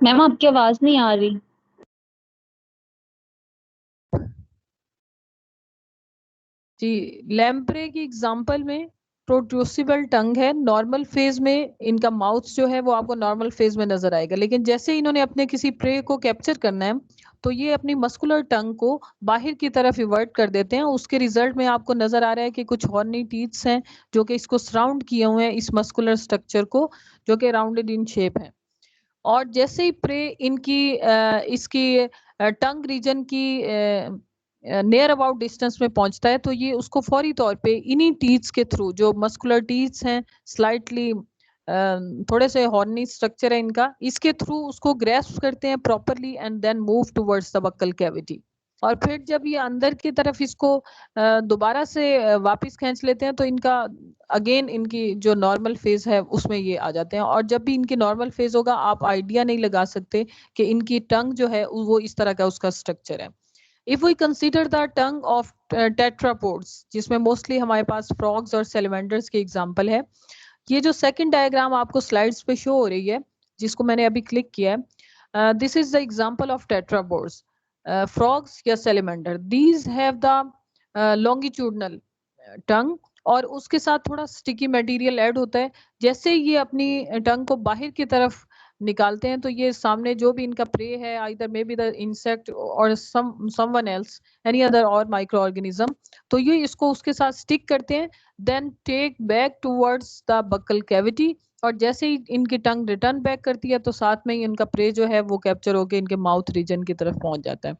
Ma'am आपकी आवाज नहीं आ रही। जी, लैम्प्रे की एग्जांपल में प्रोट्रूसिबल टंग है। नॉर्मल फेज में इनका माउथ जो है वो आपको नॉर्मल फेज में नजर आएगा, लेकिन जैसे इन्होंने अपने किसी प्रे को कैप्चर करना है तो ये अपनी मस्कुलर टंग को बाहर की तरफ इवर्ट कर देते हैं। उसके रिजल्ट में आपको नजर आ रहा है कि कुछ हॉर्नी टीथ्स हैं जो कि इसको सराउंड किए हुए हैं, इस मस्कुलर स्ट्रक्चर को, जो कि राउंडेड इन शेप है। और जैसे ही प्रे इनकी इसकी टंग रीजन की नियर अबाउट डिस्टेंस में पहुंचता है तो ये उसको फौरी तौर पे इन्हीं टीथ्स के थ्रू, जो मस्कुलर टीथ्स हैं, स्लाइटली थोड़े से हॉर्नी स्ट्रक्चर है इनका, इसके थ्रू उसको ग्रैस्प करते हैं properly and then move towards the buccal cavity. और फिर जब ये अंदर की तरफ इसको दोबारा से वापस खींच लेते हैं तो इनका अगेन इनकी जो नॉर्मल फेज है उसमें ये आ जाते हैं। और जब भी इनकी नॉर्मल फेज होगा आप आइडिया नहीं लगा सकते कि इनकी टंग जो है वो इस तरह का उसका स्ट्रक्चर है। If we consider the tongue of tetrapods, जिसमें मोस्टली हमारे पास फ्रॉग्स और सेलिमेंडर्स के एग्जांपल है, ये जो सेकंड डायग्राम आपको स्लाइड्स पे शो हो रही है, जिसको मैंने अभी क्लिक किया है, this is the example of tetrapods, frogs या सेलिमेंडर। दीज हैव द लॉन्गिट्यूडनल टंग और उसके साथ थोड़ा स्टिकी मटेरियल ऐड होता है। जैसे ये अपनी टंग को बाहर की तरफ निकालते हैं तो ये सामने जो भी इनका प्रे है, either may be the insect और समवन एल्स, एनी अदर और माइक्रो ऑर्गेनिज्म, तो ये इसको उसके साथ स्टिक करते हैं, then take back towards the buccal cavity. और जैसे ही इनकी टंग रिटर्न बैक करती है तो साथ में ही इनका प्रे जो है वो कैप्चर होकर इनके माउथ रीजन की तरफ पहुंच जाता है।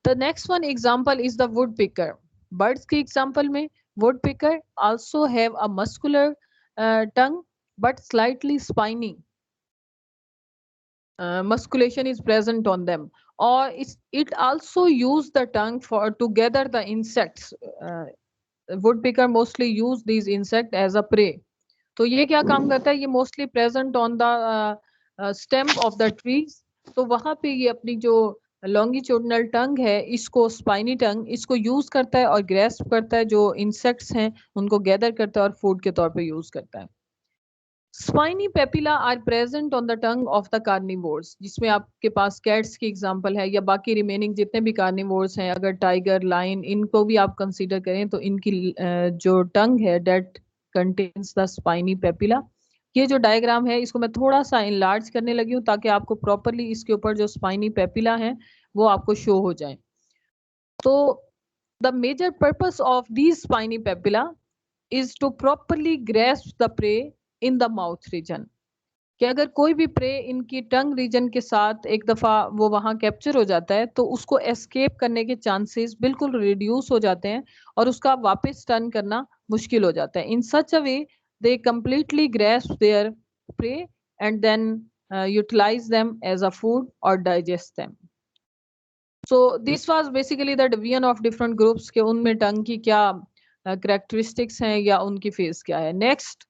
The next one example is the wood picker. Birds के एग्जाम्पल में would picker also have a muscular tongue but slightly spiny musculation is present on them, or it also use the tongue for to gather the insects. Woodpecker mostly use these insect as a prey. तो ये क्या काम करता है, ये mostly present on the stem of the trees. तो वहां पे ये अपनी जो लॉन्गिट्यूडनल टंग है, इसको स्पाइनी टंग, इसको यूज करता है और ग्रेस्प करता है, जो इंसेक्ट्स हैं उनको गैदर करता है और फूड के तौर पे यूज करता है। Spiny papilla are present on the tongue of the carnivores, जिसमें आपके पास कैट्स की एग्जांपल है या बाकी रिमेनिंग जितने भी कार्निवोर्स हैं, अगर टाइगर, लाइन, इनको भी आप कंसीडर करें तो इनकी जो टंग है that contains the spiny papilla. ये जो डायग्राम है इसको मैं थोड़ा सा इनलार्ज करने लगी हूँ ताकि आपको प्रॉपरली इसके ऊपर जो स्पाइनी पेपिला है वो आपको शो हो जाए। तो the major purpose of these spiny papilla is to properly grasp the prey in the mouth region। कि अगर कोई भी प्रे इनकी टंग रीजन के साथ एक दफा वो वहां कैप्चर हो जाता है तो उसको एस्केप करने के चांसेस बिल्कुल रिड्यूस हो जाते हैं और उसका वापस टर्न करना मुश्किल हो जाता है। इन सच अ वे दे completely grasp their prey and then utilize them as a food or digest them। So this was basically the division of different groups के उनमें टंग की क्या करेक्टरिस्टिक्स हैं या उनकी फेस क्या है। Next,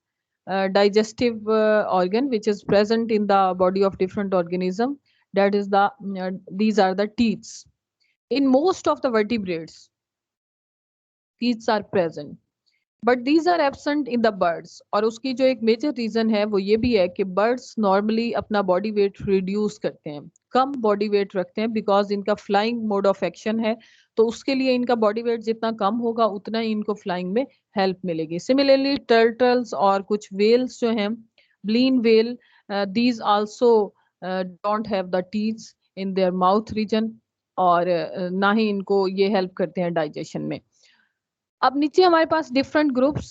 digestive organ which is present in the body of different organism, that is the these are the teats. In most of the vertebrates teats are present but these are absent in the birds. और उसकी जो एक major reason है वो ये भी है कि बर्ड्स नॉर्मली अपना बॉडी वेट रिड्यूस करते हैं, कम बॉडी वेट रखते हैं, बिकॉज इनका फ्लाइंग मोड ऑफ एक्शन है। तो उसके लिए इनका बॉडी वेट जितना कम होगा उतना ही इनको फ्लाइंग में हेल्प मिलेगी। सिमिलरली टर्टल्स और कुछ वेल्स जो हैं, baleen whale, these also don't have the teeths in their mouth region, और ना ही इनको ये हेल्प करते हैं डाइजेशन में। अब नीचे हमारे पास डिफरेंट ग्रुप्स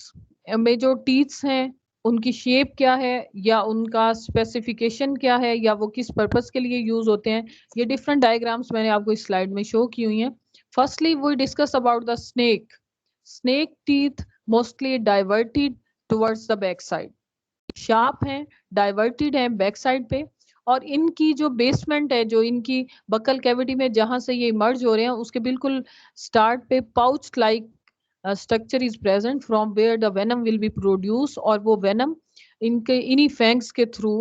में जो टीथ्स हैं उनकी शेप क्या है या उनका स्पेसिफिकेशन क्या है या वो किस पर्पस के लिए यूज होते हैं, ये डिफरेंट डायग्राम्स मैंने आपको इस स्लाइड में शो की हुई हैं। Firstly we discuss about the snake. Snake teeth mostly diverted towards the back side, sharp हैं, डाइवर्टेड हैं बैक साइड पे। और इनकी जो बेसमेंट है, जो इनकी बकल कैविटी में जहां से ये इमर्ज हो रहे हैं, उसके बिल्कुल स्टार्ट पे pouch like structure is present from where the venom will be produce, और वो वेनम इनके इन्हीं फैंक्स के थ्रू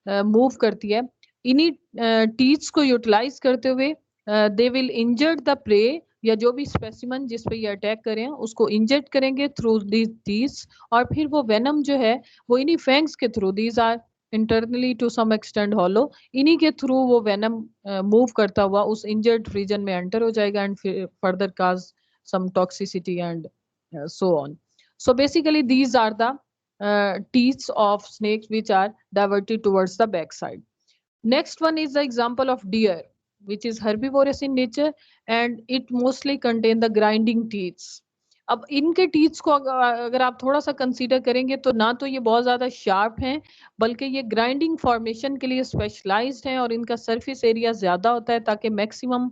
मूव करती है। इन्हीं टीथ्स को यूटिलाइज करते हुए they will injured the prey, या जो भी स्पेसिमन जिस पे ये अटैक करें उसको इंजर्ड करेंगे थ्रू दीज टीथ्स, और फिर वो वेनम जो है वो इन्हीं फैंक्स के through, these are internally to some extend hollow, इन्हीं के थ्रू वो वेनम मूव करता हुआ उस इंजर्ड रीजन में एंटर हो जाएगा and further cause some toxicity and so on. So basically these are the teeth of snakes which are diverted towards the backside. Next one is the example of deer, which is herbivorous in nature and it mostly contain the grinding teeth. अब इनके teeths को अगर आप थोड़ा सा consider करेंगे तो ना तो ये बहुत ज्यादा शार्प हैं, बल्कि ये ग्राइंडिंग फॉर्मेशन के लिए स्पेशलाइज्ड हैं और इनका सरफेस एरिया ज्यादा होता है ताकि मैक्सिमम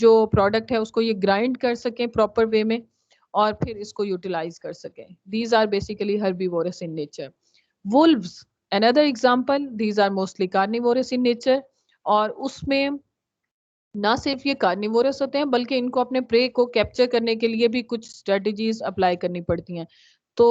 जो प्रोडक्ट है उसको ये ग्राइंड कर सकें प्रॉपर वे में और फिर इसको यूटिलाइज कर सकें. These are basically herbivorous in nature. Wolves another example, these are mostly carnivorous in nature और उसमें ना सिर्फ ये कार्निवोरस होते हैं बल्कि इनको अपने प्रे को कैप्चर करने के लिए भी कुछ स्ट्रेटजीज अप्लाई करनी पड़ती हैं. तो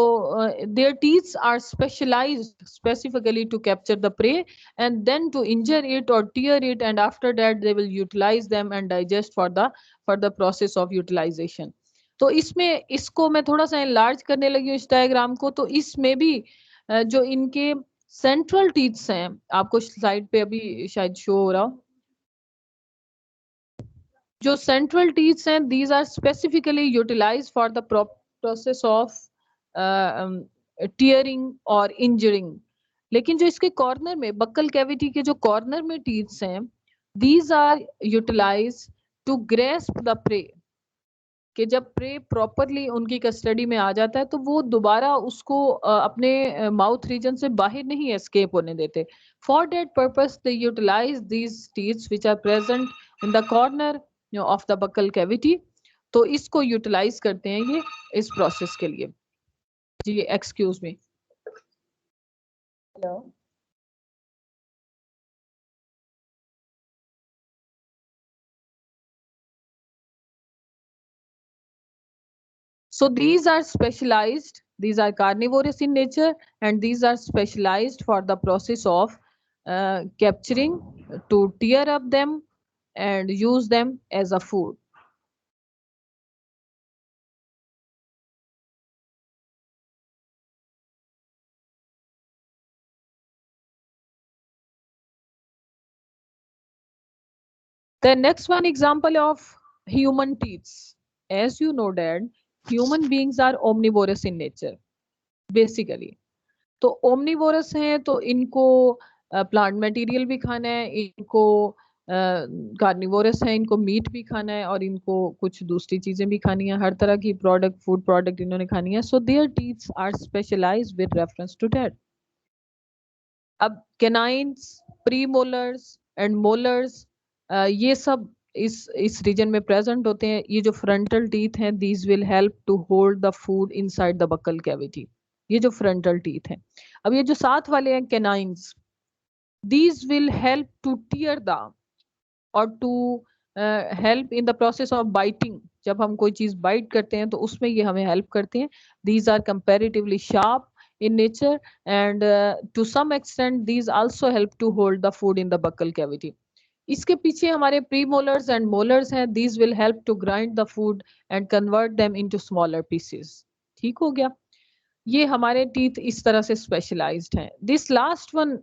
their teeth are specialized specifically to capture the prey and then to injure it or tear it, and after that they will utilize them and digest for the process of utilization. तो इसमें इसको मैं थोड़ा सा enlarge करने लगी हूँ इस डायग्राम को. तो इसमें भी जो इनके सेंट्रल टीथ्स हैं, आपको स्लाइड पे अभी शायद शो हो रहा हो, जो सेंट्रल टीथ्स हैं these are specifically utilised for the process of tearing और इंजरिंग. लेकिन जो इसके कॉर्नर में बक्कल कैविटी के जो कॉर्नर में टीथ्स हैं these are utilised to grasp the prey, कि जब प्रे प्रॉपरली उनकी कस्टडी में आ जाता है तो वो दोबारा उसको अपने माउथ रीजन से बाहर नहीं एस्केप होने देते. For that purpose they utilise these teeths which are present in the corner of the buccal cavity. तो इसको यूटिलाइज करते हैं ये इस प्रोसेस के लिए. जी excuse me. Hello. So these are specialized, these are carnivorous in nature and these are specialized for the process of capturing, to tear up them and use them as a food. The next one example of human teeth. As you know that human beings are omnivorous in nature basically. तो omnivorous हैं तो इनको plant material भी खाना है, इनको carnivorous हैं इनको मीट भी खाना है और इनको कुछ दूसरी चीजें भी खानी है, हर तरह की प्रोडक्ट फूड प्रोडक्ट इन्होंने खानी है. So their teeths are specialised with reference to that. अब कैनाइन्स, प्रीमोलर्स एंड मोलर्स ये सब इस रीजन में प्रेजेंट होते हैं. ये जो फ्रंटल टीथ हैं these will help to hold the food inside the buccal cavity. ये जो फ्रंटल टीथ हैं. अब ये जो साथ वाले हैं canines, these will help to tear the or to help in the process of biting. जब हम कोई चीज बाइट करते हैं तो उसमें ये हमें हेल्प करते हैं. these are comparatively sharp in nature and to some extent these also help to hold the food in the buccal cavity. इसके पीछे हमारे प्रीमोलर्स एंड मोलर्स हैं. these will help to grind the food and convert them into smaller pieces. ठीक हो गया. ये हमारे teeth इस तरह से स्पेशलाइज्ड हैं. This last one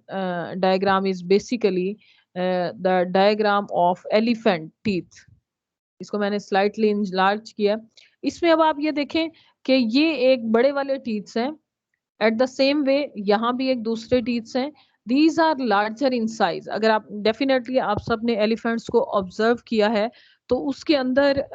diagram is basically the diagram of elephant teeth. इसको मैंने स्लाइटली इंलार्ज किया. इसमें अब आप ये देखें कि ये एक बड़े वाले टीथ्स हैं. एट द सेम वे यहाँ भी एक दूसरे टीथ्स हैं. These are larger in size. अगर आप डेफिनेटली आप सबने एलिफेंट्स को ऑब्जर्व किया है तो उसके अंदर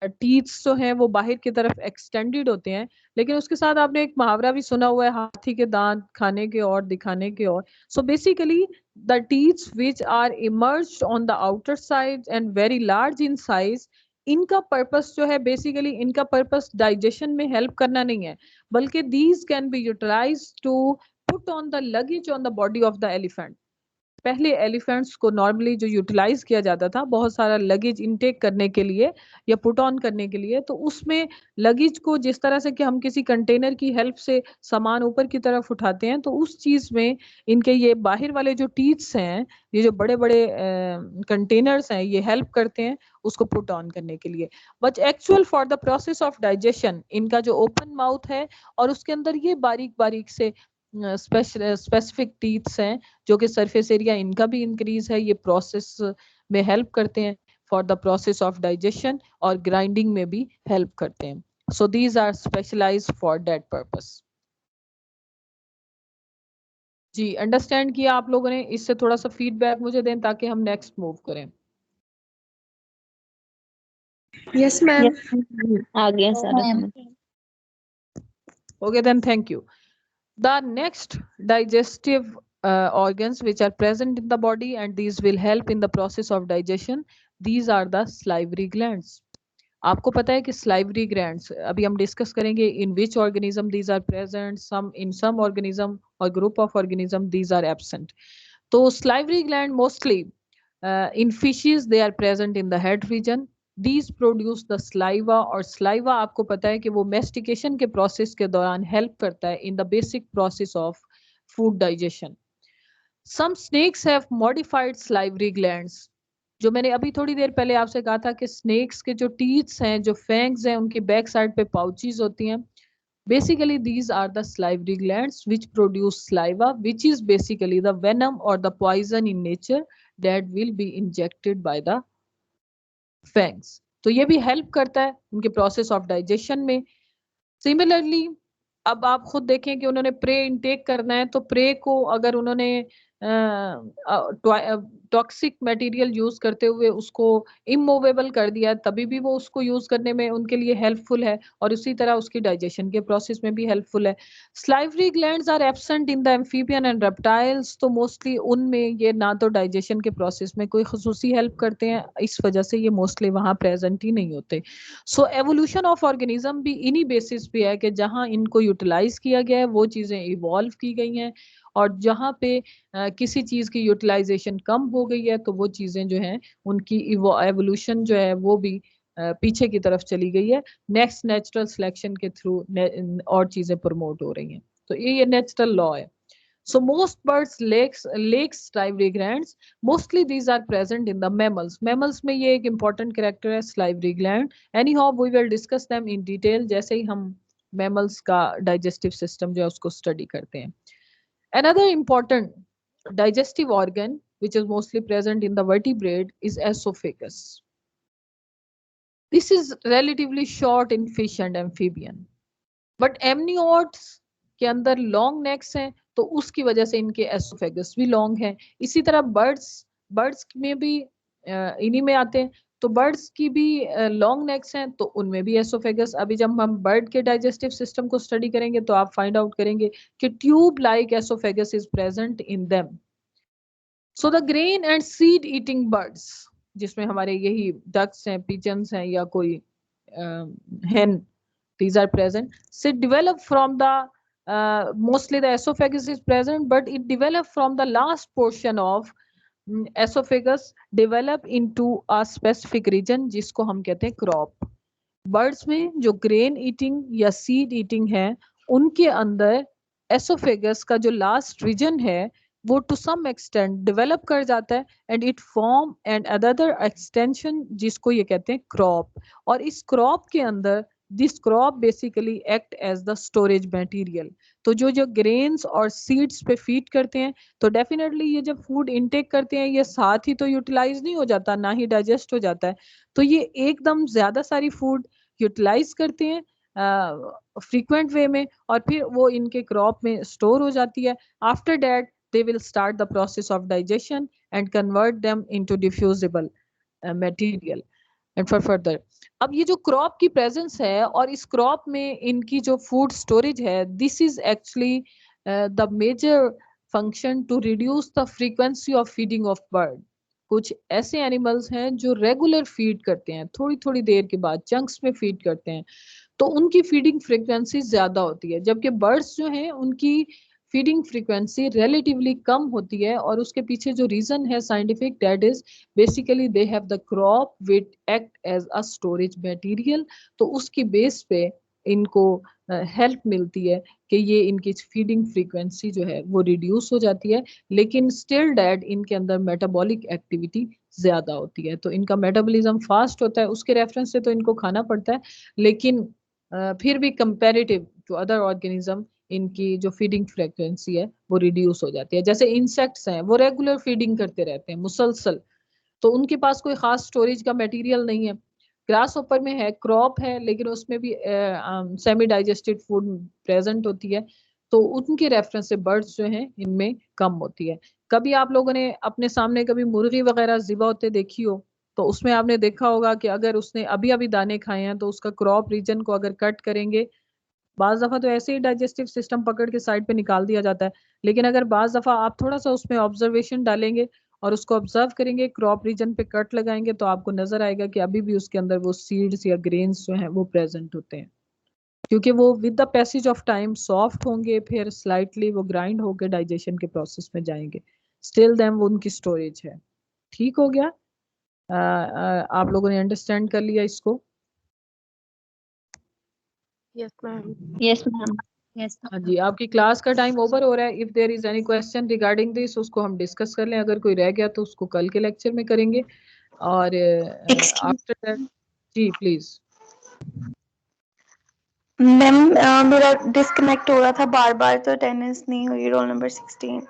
टीथ्स जो हैं वो बाहर की तरफ एक्सटेंडेड होते हैं, लेकिन उसके साथ आपने एक मुहावरा भी सुना हुआ है, हाथी के दांत खाने के और दिखाने के और. So basically the teeths which are emerged on the outer side and very large in size, इनका पर्पस जो है बेसिकली इनका पर्पस डाइजेशन में हेल्प करना नहीं है, बल्कि these can be utilised to put on the luggage on the body of the elephant. पहले एलिफेंट्स को नॉर्मली जो यूटिलाइज किया जाता था बहुत सारा लगेज इनटेक करने के लिए या पुट ऑन करने के लिए, तो उसमें लगेज को जिस तरह से कि हम किसी कंटेनर की हेल्प से सामान ऊपर की तरफ उठाते हैं, तो उस चीज में इनके ये बाहर वाले जो टीथ्स हैं, ये जो बड़े बड़े कंटेनर्स हैं, ये हेल्प करते हैं उसको पुट ऑन करने के लिए. But actual for the process of digestion इनका जो ओपन माउथ है और उसके अंदर ये बारीक बारीक से स्पेसिफिक टीथ्स हैं जो कि सरफेस एरिया इनका भी इंक्रीज है, ये प्रोसेस में हेल्प करते हैं for the process of digestion, और ग्राइंडिंग में भी हेल्प करते हैं. So these are specialised for that purpose. जी, अंडरस्टैंड किया आप लोगों ने? इससे थोड़ा सा फीडबैक मुझे दें ताकि हम नेक्स्ट मूव करें. Yes ma'am. Yes, आ गया सारा समझ. Okay, then thank you. The next digestive organs which are present in the body and these will help in the process of digestion, these are the salivary glands. आपको पता है कि salivary glands अभी हम discuss करेंगे in which organism these are present, some in some organism or group of organism these are absent. तो salivary gland mostly in fishes they are present in the head region. These produce the saliva, और saliva आपको पता है कि वो mastication के process के दौरान help करता है in the basic process of food digestion. Some snakes have modified salivary glands. जो मैंने अभी थोड़ी देर पहले आपसे कहा था कि snakes के जो teeth हैं, जो fangs हैं, उनकी back side पे pouches होती हैं. Basically, these are the salivary glands which produce saliva, which is basically the venom or the poison in nature that will be injected by the fangs. तो ये भी हेल्प करता है उनके प्रोसेस ऑफ डाइजेशन में. Similarly अब आप खुद देखें कि उन्होंने प्रे इनटेक करना है, तो प्रे को अगर उन्होंने टॉक्सिक मटेरियल यूज करते हुए उसको इमूवेबल कर दिया, तभी भी वो उसको यूज करने में उनके लिए हेल्पफुल है, और उसी तरह उसकी डाइजेशन के प्रोसेस में भी हेल्पफुल है. Salivary glands are absent in the amphibian and reptiles. तो मोस्टली उनमें ये ना तो डाइजेशन के प्रोसेस में कोई खसूसी हेल्प करते हैं, इस वजह से ये मोस्टली वहाँ प्रेजेंट ही नहीं होते. सो एवोल्यूशन ऑफ ऑर्गेनिज्म भी इन्हीं बेसिस पे है कि जहाँ इनको यूटिलाइज किया गया है वो चीज़ें इवॉल्व की गई हैं, और जहाँ पे किसी चीज़ की यूटिलाइजेशन कम हो गई है तो वो चीज़ें जो हैं उनकी एवोल्यूशन जो है वो भी पीछे की तरफ चली गई है. नेक्स्ट नेचुरल सिलेक्शन के थ्रू और चीज़ें प्रमोट हो रही हैं. तो ये नेचुरल लॉ है. So most birds lakes salivary glands. Mostly these are present in the mammals. Mammals में ये एक important character है salivary gland. Anyhow we will discuss them in detail जैसे ही हम mammals का digestive system जो है उसको study करते हैं. Another important digestive organ which is mostly present in the vertebrate is esophagus. This is relatively short in fish and amphibian. But amniotes के अंदर लॉन्ग नेक्स हैं, तो उसकी वजह से इनके एसोफेगस भी लॉन्ग है. इसी तरह बर्ड्स में भी इन्हीं में आते हैं, तो बर्ड्स की भी लॉन्ग नेक्स हैं, तो उनमें भी एसोफेगस. अभी जब हम बर्ड के डाइजेस्टिव सिस्टम को स्टडी करेंगे तो आप फाइंड आउट करेंगे कि tube like oesophagus is present in them. So the grain and seed eating birds, जिसमें हमारे यही डक्स हैं, पिजन्स हैं, या कोई hen, these are present. So develop from the mostly the esophagus is present, but it developed from the last portion of esophagus develop into a specific region जिसको हम कहते हैं crop. बर्ड्स में जो ग्रेन ईटिंग या seed eating है उनके अंदर एसोफेगस का जो लास्ट रीजन है वो टू सम एक्सटेंट डेवलप कर जाता है, and it form and other extension जिसको ये कहते हैं क्रॉप. और इस क्रॉप के अंदर this crop basically act as the storage material. तो जो जो ग्रेन्स और सीड्स पे फीड करते हैं, तो डेफिनेटली ये जब फूड इनटेक करते हैं ये साथ ही तो यूटिलाइज नहीं हो जाता, ना ही डाइजेस्ट हो जाता है. तो ये एकदम ज्यादा सारी फूड यूटिलाइज करते हैं फ्रीक्वेंट वे में, और फिर वो इनके क्रॉप में स्टोर हो जाती है. After that they will start the process of digestion and convert them into diffusible material and for further. अब ये जो क्रॉप की प्रेजेंस है और इस क्रॉप में इनकी जो फूड स्टोरेज है, this is actually the major function to reduce the frequency of feeding of bird. कुछ ऐसे एनिमल्स हैं जो रेगुलर फीड करते हैं, थोड़ी थोड़ी देर के बाद चंक्स में फीड करते हैं, तो उनकी फीडिंग फ्रीक्वेंसी ज्यादा होती है, जबकि बर्ड्स जो हैं उनकी फीडिंग फ्रीक्वेंसी रिलेटिवली कम होती है. और उसके पीछे जो रीजन है scientific, that is basically they have the crop which act as a storage material. तो उसकी बेस पे इनको हेल्प मिलती है कि ये इनकी फीडिंग फ्रीक्वेंसी जो है वो रिड्यूस हो जाती है, लेकिन स्टिल दैट इनके अंदर मेटाबॉलिक एक्टिविटी ज्यादा होती है. तो इनका मेटाबॉलिज्म फास्ट होता है, उसके रेफरेंस से तो इनको खाना पड़ता है, लेकिन फिर भी कंपैरेटिव टू अदर ऑर्गेनिज्म इनकी जो फीडिंग फ्रीक्वेंसी है वो रिड्यूस हो जाती है। जैसे इंसेक्ट्स हैं वो रेगुलर फीडिंग करते रहते हैं मुसलसल, तो उनके पास कोई खास स्टोरेज का मटेरियल नहीं है। ग्रास ऊपर में है, क्रॉप है, लेकिन उसमें भी सेमी डाइजेस्टेड फूड प्रेजेंट होती है, तो उनके रेफरेंस से बर्ड्स जो हैं इनमें कम होती है। कभी आप लोगों ने अपने सामने कभी मुर्गी वगैरह ज़िबा होते देखी हो, तो उसमें आपने देखा होगा कि अगर उसने अभी अभी दाने खाए हैं तो उसका क्रॉप रीजन को अगर कट करेंगे, बाज दफा तो ऐसे ही डाइजेस्टिव सिस्टम पकड़ के साइड पे निकाल दिया जाता है, लेकिन अगर बाज दफा आप थोड़ा सा उसमें ऑब्जर्वेशन डालेंगे और उसको ऑब्जर्व करेंगे, क्रॉप रीजन पे कट लगाएंगे, तो आपको नजर आएगा कि अभी भी उसके अंदर वो सीड्स या ग्रेन्स जो हैं वो प्रेजेंट होते हैं, क्योंकि वो with the passage of time soft होंगे, फिर स्लाइटली वो ग्राइंड होकर डाइजेशन के प्रोसेस में जाएंगे, स्टिल देम वो उनकी स्टोरेज है। ठीक हो गया? आप लोगों ने अंडरस्टैंड कर लिया इसको? Yes, ma'am. Yes, ma'am. Yes, हाँ जी, आपकी क्लास का टाइम ओवर हो रहा है। If there is any question regarding this, उसको हम डिस्कस कर लें, अगर कोई रह गया तो उसको कल के लेक्चर में करेंगे। और आफ्टर दैट जी प्लीज। मैम मेरा डिस्कनेक्ट हो रहा था बार बार, तो अटेंडेंस नहीं हुई रोल नंबर 16।